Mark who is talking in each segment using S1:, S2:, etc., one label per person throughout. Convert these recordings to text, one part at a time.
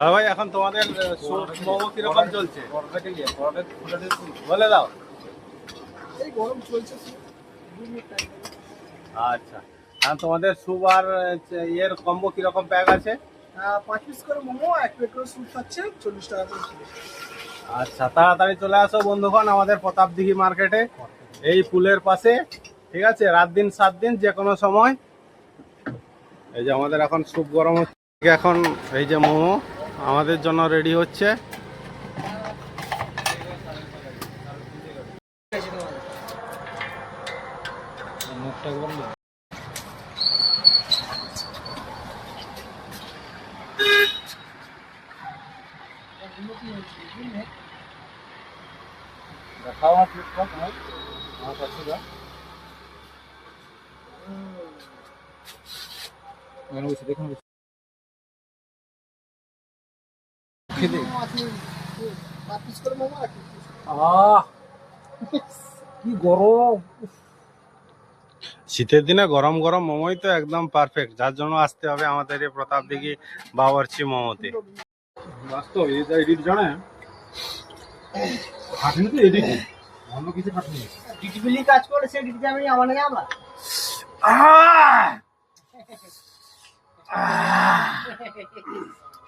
S1: হ্যাঁ ভাই, এখন তোমাদের মোমো কিরকম চলছে বলে দাও।
S2: এই গরম চলছে।
S1: আচ্ছা, এখন তোমাদের স্যুপ আর ইয়ের কম্বো কিরকম প্যাক আছে?
S2: 5 পিস করে মোমো, 1 প্লেট করে স্যুপ পাচ্ছে 40 টাকা করে কিলো।
S1: আচ্ছা, তাড়াতাড়ি চলে আসো বন্ধুগণ আমাদের প্রতাপদিঘি মার্কেটে, এই পুলের পাশে। ঠিক আছে, রাত দিন 7 দিন যে কোনো সময়। এই যে আমাদের এখন স্যুপ গরম হচ্ছে, এখন এই যে মোমো আমাদের জন্য রেডি হচ্ছে।
S2: কি গরম!
S1: শীতের দিনে গরম গরম মোমোই তো একদম পারফেক্ট, যার জন্য আসতে হবে আমাদের এই প্রতাপদিঘি বাবরচি মোমোতে।
S3: বাস্তব এডিট জানে খাটনি তো এডিট অন্য কিছু খাটনি
S2: টিটিপিলি কাজ করে সে দিতে আমি আমার নাকি আমরা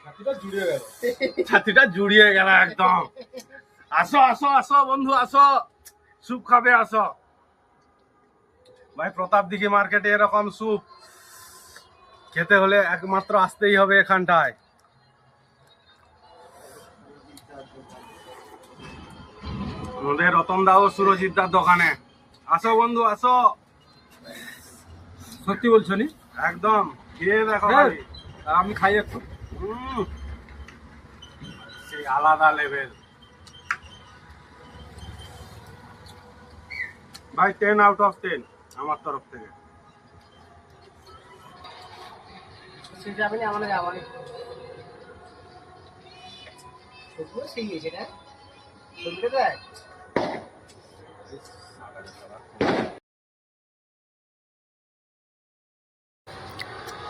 S3: ছাতিটা জুড়ে গেল
S1: ছাতিটা জুড়িয়ে গেল একদম। আসো আসো আসো বন্ধু, আসো স্যুপ খাবে, আসো ভাই। প্রতাপদিঘি মার্কেটে এরকম স্যুপ খেতে হলে একমাত্র আসতেই হবে এখানটায়। আমাদের রতন দা ও সুরজিৎ দার দোকানে। আসো বন্ধু, আসো।
S3: সত্যি বলছো নি?
S1: একদম খেয়ে দেখো
S3: হ্যাঁ।
S1: ভাই।
S3: আমি খাই একটু।
S1: সেই আলাদা লেভেল ভাই, 10 আউট অফ 10 আমার তরফ থেকে।
S2: সেটা আমি আমার নাকি আমার সত্যি সেই সেটা সত্যি দেখ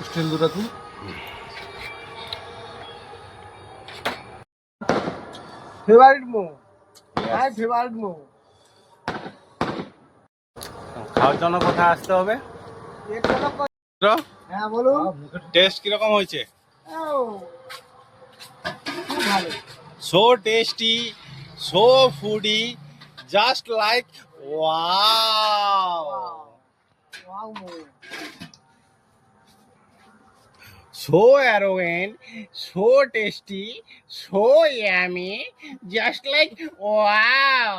S3: স্টিল দুটা তুই
S2: favourite momo, my favourite momo.
S1: খাওয়ার জন্য কোথায় আসতে হবে?
S2: হ্যাঁ বলুন।
S1: টেস্ট কিরকম হয়েছে?
S2: খুব ভালো।
S1: So tasty, so foodie, just like wow.
S2: Wow momo.
S1: So arrogant, so tasty, so yummy, just like wow.